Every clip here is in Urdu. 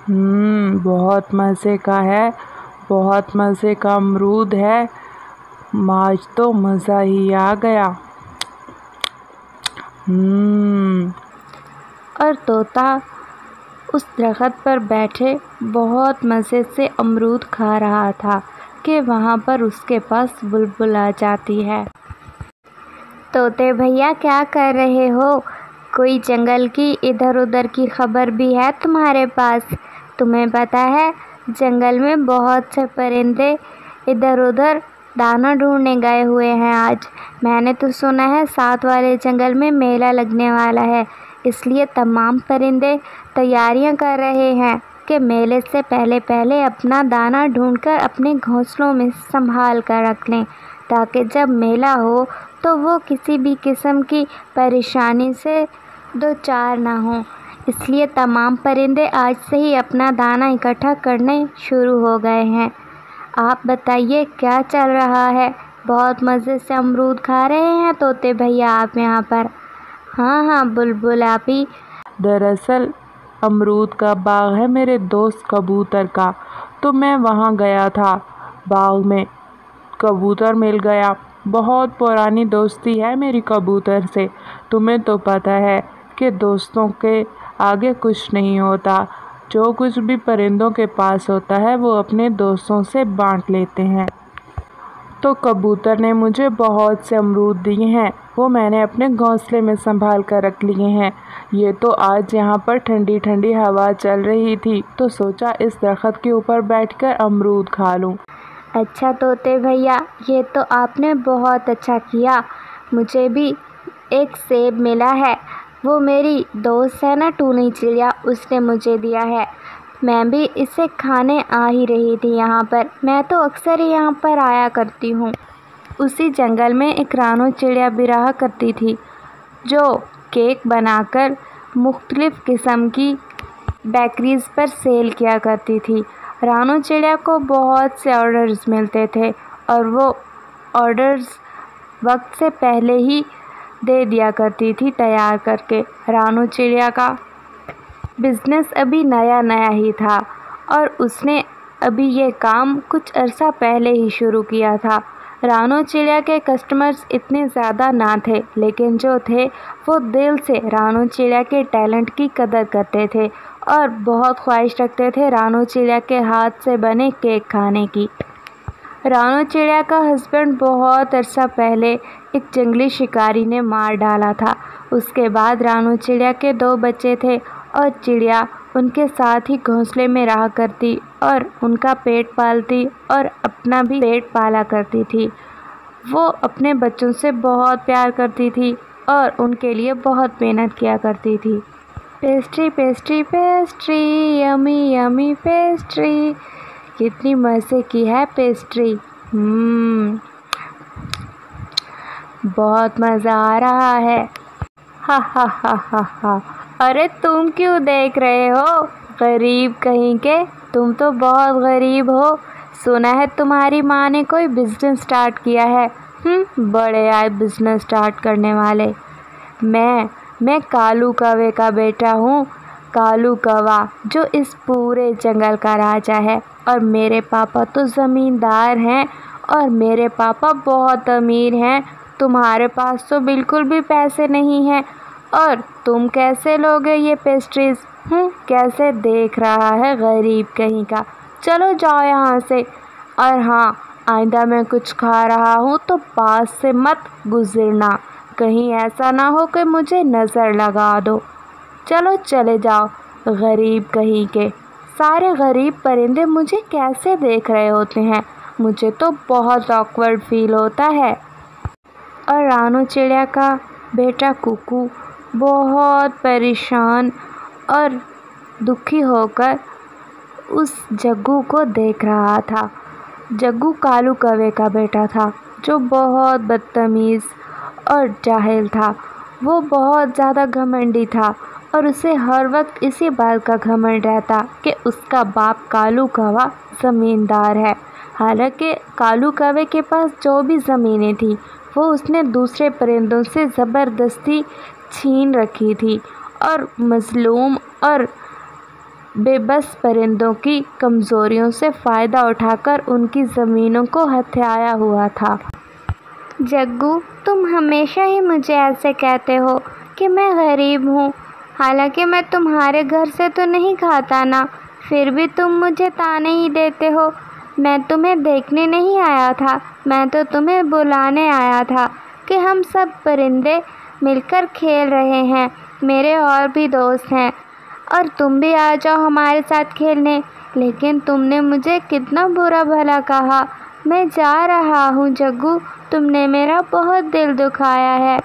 بہت مزے کا ہے، بہت مزے کا امرود ہے، آج تو مزہ ہی آ گیا۔ اور طوطا اس درخت پر بیٹھے بہت مزے سے امرود کھا رہا تھا کہ وہاں پر اس کے پاس بلبل آ جاتی ہے۔ طوطے بھیا کیا کر رہے ہو؟ کوئی جنگل کی ادھر ادھر کی خبر بھی ہے تمہارے پاس؟ تمہیں پتہ ہے جنگل میں بہت سے پرندے ادھر ادھر دانا ڈھونڈنے گئے ہوئے ہیں آج۔ میں نے تو سنا ہے 7 والے جنگل میں میلہ لگنے والا ہے، اس لیے تمام پرندے تیاریاں کر رہے ہیں کہ میلے سے پہلے پہلے اپنا دانہ ڈھونڈ کر اپنے گھونسلوں میں سنبھال کر رکھ لیں، تاکہ جب میلہ ہو تو وہ کسی بھی قسم کی پریشانی سے دوچار نہ ہوں۔ اس لیے تمام پرندے آج سے ہی اپنا دانہ اکٹھا کرنے شروع ہو گئے ہیں۔ آپ بتائیے کیا چل رہا ہے؟ بہت مزے سے امرود کھا رہے ہیں طوطے بھیا آپ یہاں پر؟ ہاں بلبل آپی، دراصل امرود کا باغ ہے میرے دوست کبوتر کا، تو میں وہاں گیا تھا۔ باغ میں کبوتر مل گیا، بہت پرانی دوستی ہے میری کبوتر سے۔ تمہیں تو پتہ ہے کہ دوستوں کے آگے کچھ نہیں ہوتا، جو کچھ بھی پرندوں کے پاس ہوتا ہے وہ اپنے دوستوں سے بانٹ لیتے ہیں۔ تو کبوتر نے مجھے بہت سے امرود دیے ہیں، وہ میں نے اپنے گھونسلے میں سنبھال کر رکھ لیے ہیں۔ یہ تو آج یہاں پر ٹھنڈی ٹھنڈی ہوا چل رہی تھی تو سوچا اس درخت کے اوپر بیٹھ کر امرود کھا لوں۔ اچھا طوطے بھیا، یہ تو آپ نے بہت اچھا کیا۔ مجھے بھی ایک سیب ملا ہے، وہ میری دوست ہے نا ٹونی چڑیا، اس نے مجھے دیا ہے۔ میں بھی اسے کھانے آ ہی رہی تھی یہاں پر، میں تو اکثر یہاں پر آیا کرتی ہوں۔ اسی جنگل میں ایک رانو چڑیا بھی رہا کرتی تھی جو کیک بنا کر مختلف قسم کی بیکریز پر سیل کیا کرتی تھی۔ رانو چڑیا کو بہت سے آرڈرز ملتے تھے اور وہ آرڈرز وقت سے پہلے ہی دے دیا کرتی تھی تیار کر کے۔ رانو چڑیا کا بزنس ابھی نیا ہی تھا اور اس نے ابھی یہ کام کچھ عرصہ پہلے ہی شروع کیا تھا۔ رانو چڑیا کے کسٹمرز اتنے زیادہ نہ تھے، لیکن جو تھے وہ دل سے رانو چڑیا کے ٹیلنٹ کی قدر کرتے تھے اور بہت خواہش رکھتے تھے رانو چڑیا کے ہاتھ سے بنے کیک کھانے کی۔ رانو چڑیا کا ہسبینڈ بہت عرصہ پہلے ایک جنگلی شکاری نے مار ڈالا تھا۔ اس کے بعد رانو چڑیا کے 2 بچے تھے اور چڑیا ان کے ساتھ ہی گھونسلے میں رہا کرتی اور ان کا پیٹ پالتی اور اپنا بھی پیٹ پالا کرتی تھی۔ وہ اپنے بچوں سے بہت پیار کرتی تھی اور ان کے لیے بہت محنت کیا کرتی تھی۔ پیسٹری پیسٹری پیسٹری، یمی یمی پیسٹری، کتنی مزے کی ہے پیسٹری، بہت مزہ آ رہا ہے۔ ہا ہا ہا ہا ہا۔ ارے تم کیوں دیکھ رہے ہو؟ غریب کہیں کے، تم تو بہت غریب ہو۔ سنا ہے تمہاری ماں نے کوئی بزنس سٹارٹ کیا ہے۔ بڑے آئے بزنس سٹارٹ کرنے والے۔ میں کالو کوے کا بیٹا ہوں، کالو کوا، جو اس پورے جنگل کا راجا ہے، اور میرے پاپا تو زمیندار ہیں اور میرے پاپا بہت امیر ہیں۔ تمہارے پاس تو بالکل بھی پیسے نہیں ہیں اور تم کیسے لوگے یہ پیسٹریز؟ کیسے دیکھ رہا ہے غریب کہیں کا۔ چلو جاؤ یہاں سے، اور ہاں آئندہ میں کچھ کھا رہا ہوں تو پاس سے مت گزرنا، کہیں ایسا نہ ہو کہ مجھے نظر لگا دو۔ چلو چلے جاؤ غریب کہیں کے۔ سارے غریب پرندے مجھے کیسے دیکھ رہے ہوتے ہیں، مجھے تو بہت آکورڈ فیل ہوتا ہے۔ اور رانو چڑیا کا بیٹا کوکو بہت پریشان اور دکھی ہو کر اس جگو کو دیکھ رہا تھا۔ جگو کالو کوے کا بیٹا تھا جو بہت بدتمیز اور جاہل تھا۔ وہ بہت زیادہ گھمنڈی تھا اور اسے ہر وقت اسی بات کا گھمنڈ رہتا کہ اس کا باپ کالو کوا زمیندار ہے۔ حالانکہ کالو کوے کے پاس جو بھی زمینیں تھیں وہ اس نے دوسرے پرندوں سے زبردستی چھین رکھی تھی اور مظلوم اور بے بس پرندوں کی کمزوریوں سے فائدہ اٹھا کر ان کی زمینوں کو ہتھیایا ہوا تھا۔ جگو، تم ہمیشہ ہی مجھے ایسے کہتے ہو کہ میں غریب ہوں، حالانکہ میں تمہارے گھر سے تو نہیں کھاتا نا، پھر بھی تم مجھے طعنے ہی دیتے ہو۔ میں تمہیں دیکھنے نہیں آیا تھا، میں تو تمہیں بلانے آیا تھا کہ ہم سب پرندے مل کر کھیل رہے ہیں، میرے اور بھی دوست ہیں، اور تم بھی آ جاؤ ہمارے ساتھ کھیلنے، لیکن تم نے مجھے کتنا برا بھلا کہا۔ میں جا رہا ہوں جگو، تم نے میرا بہت دل دکھایا ہے۔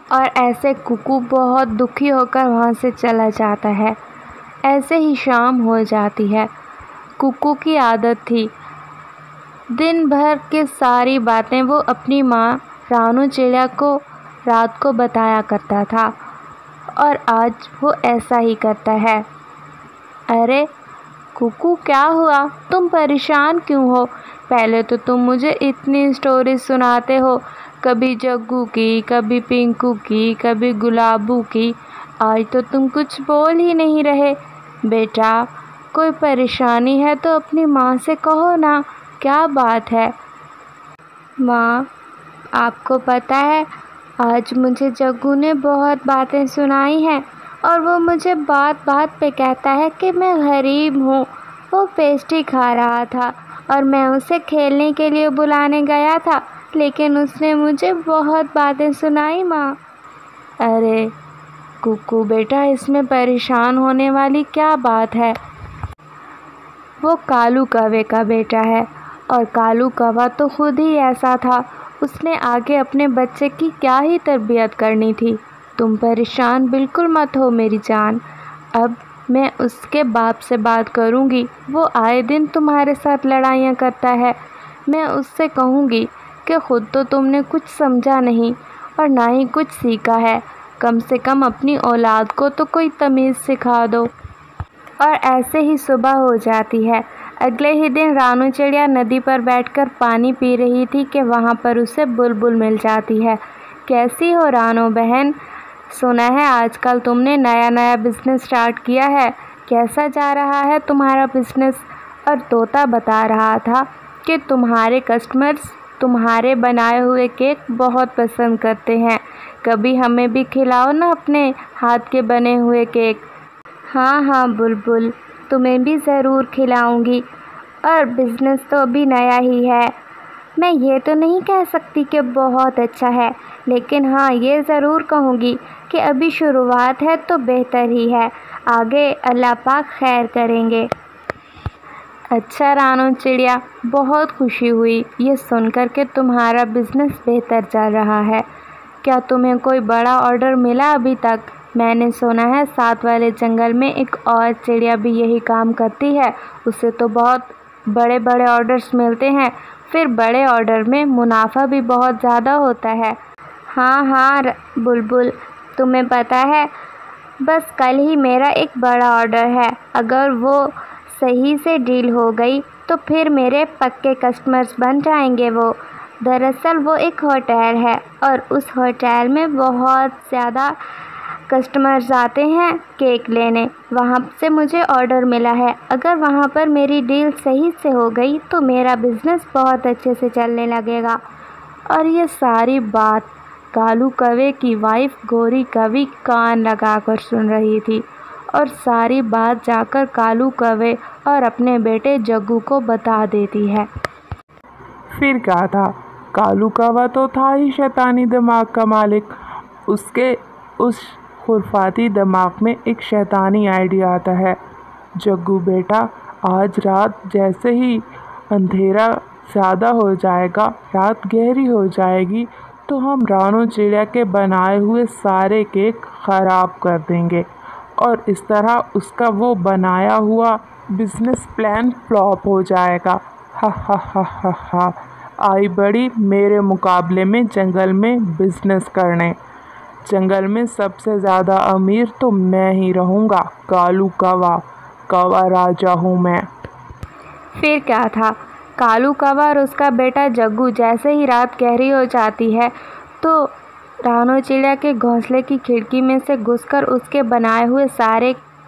اور ایسے کوکو بہت دکھی ہو کر وہاں سے چلا جاتا ہے۔ ایسے ہی شام ہو جاتی ہے۔ کوکو کی عادت تھی دن بھر کی ساری باتیں وہ اپنی ماں رانو چڑیا کو رات کو بتایا کرتا تھا، اور آج وہ ایسا ہی کرتا ہے۔ ارے کوکو، کیا ہوا؟ تم پریشان کیوں ہو؟ پہلے تو تم مجھے اتنی اسٹوری سناتے ہو، کبھی جگو کی، کبھی پنکو کی، کبھی گلابو کی، آج تو تم کچھ بول ہی نہیں رہے۔ بیٹا، کوئی پریشانی ہے تو اپنی ماں سے کہو نا، کیا بات ہے؟ ماں، آپ کو پتہ ہے آج مجھے جگو نے بہت باتیں سنائی ہیں، اور وہ مجھے بات بات پہ کہتا ہے کہ میں غریب ہوں۔ وہ پیسٹری کھا رہا تھا اور میں اسے کھیلنے کے لیے بلانے گیا تھا، لیکن اس نے مجھے بہت باتیں سنائی ماں۔ ارے کوکو بیٹا، اس میں پریشان ہونے والی کیا بات ہے؟ وہ کالو کوے کا بیٹا ہے، اور کالو کوا تو خود ہی ایسا تھا، اس نے آگے اپنے بچے کی کیا ہی تربیت کرنی تھی۔ تم پریشان بالکل مت ہو میری جان، اب میں اس کے باپ سے بات کروں گی، وہ آئے دن تمہارے ساتھ لڑائیاں کرتا ہے۔ میں اس سے کہوں گی کہ خود تو تم نے کچھ سمجھا نہیں اور نہ ہی کچھ سیکھا ہے، کم سے کم اپنی اولاد کو تو کوئی تمیز سکھا دو۔ اور ایسے ہی صبح ہو جاتی ہے۔ اگلے ہی دن رانو چڑیا ندی پر بیٹھ کر پانی پی رہی تھی کہ وہاں پر اسے بلبل مل جاتی ہے۔ کیسی ہو رانو بہن؟ سنا ہے آج کل تم نے نیا بزنس سٹارٹ کیا ہے، کیسا جا رہا ہے تمہارا بزنس؟ اور طوطا بتا رہا تھا کہ تمہارے کسٹمرز تمہارے بنائے ہوئے کیک بہت پسند کرتے ہیں، کبھی ہمیں بھی کھلاؤ نا اپنے ہاتھ کے بنے ہوئے کیک۔ ہاں بلبل، تمہیں بھی ضرور کھلاؤں گی، اور بزنس تو ابھی نیا ہی ہے، میں یہ تو نہیں کہہ سکتی کہ بہت اچھا ہے، لیکن ہاں یہ ضرور کہوں گی کہ ابھی شروعات ہے تو بہتر ہی ہے، آگے اللہ پاک خیر کریں گے۔ اچھا رانو چڑیا، بہت خوشی ہوئی یہ سن کر کہ تمہارا بزنس بہتر چل رہا ہے۔ کیا تمہیں کوئی بڑا آرڈر ملا ابھی تک؟ میں نے سنا ہے ساتھ والے جنگل میں ایک اور چڑیا بھی یہی کام کرتی ہے، اسے تو بہت بڑے بڑے آرڈرز ملتے ہیں، پھر بڑے آرڈر میں منافع بھی بہت زیادہ ہوتا ہے۔ ہاں بلبل، تمہیں پتہ ہے بس کل ہی میرا ایک بڑا آرڈر ہے، اگر وہ صحیح سے ڈیل ہو گئی تو پھر میرے پکے کسٹمرز بن جائیں گے۔ وہ دراصل وہ ایک ہوٹل ہے، اور اس ہوٹل میں بہت زیادہ کسٹمرز آتے ہیں کیک لینے، وہاں سے مجھے آرڈر ملا ہے، اگر وہاں پر میری ڈیل صحیح سے ہو گئی تو میرا بزنس بہت اچھے سے چلنے لگے گا۔ اور یہ ساری بات کالو کوے کی وائف گوری کوی کان لگا کر سن رہی تھی، اور ساری بات جا کر کالو کوے اور اپنے بیٹے جگو کو بتا دیتی ہے۔ پھر کیا تھا، کالو کوا تو تھا ہی شیطانی دماغ کا مالک، اس کے اس خرافاتی دماغ میں ایک شیطانی آئیڈیا آتا ہے۔ جگو بیٹا، آج رات جیسے ہی اندھیرا زیادہ ہو جائے گا، رات گہری ہو جائے گی، تو ہم رانو چڑیا کے بنائے ہوئے سارے کیک خراب کر دیں گے، اور اس طرح اس کا وہ بنایا ہوا بزنس پلان فلاپ ہو جائے گا۔ ہا آئی بڑی میرے مقابلے میں جنگل میں بزنس کرنے، جنگل میں سب سے زیادہ امیر تو میں ہی رہوں گا، کالو کوا راجا ہوں میں۔ پھر کیا تھا، کالو کوا اور اس کا بیٹا جگو جیسے ہی رات گہری ہو جاتی ہے تو رانو چڑیا کے گھونسلے کی کھڑکی میں سے گھس کر اس کے بنائے ہوئے سارے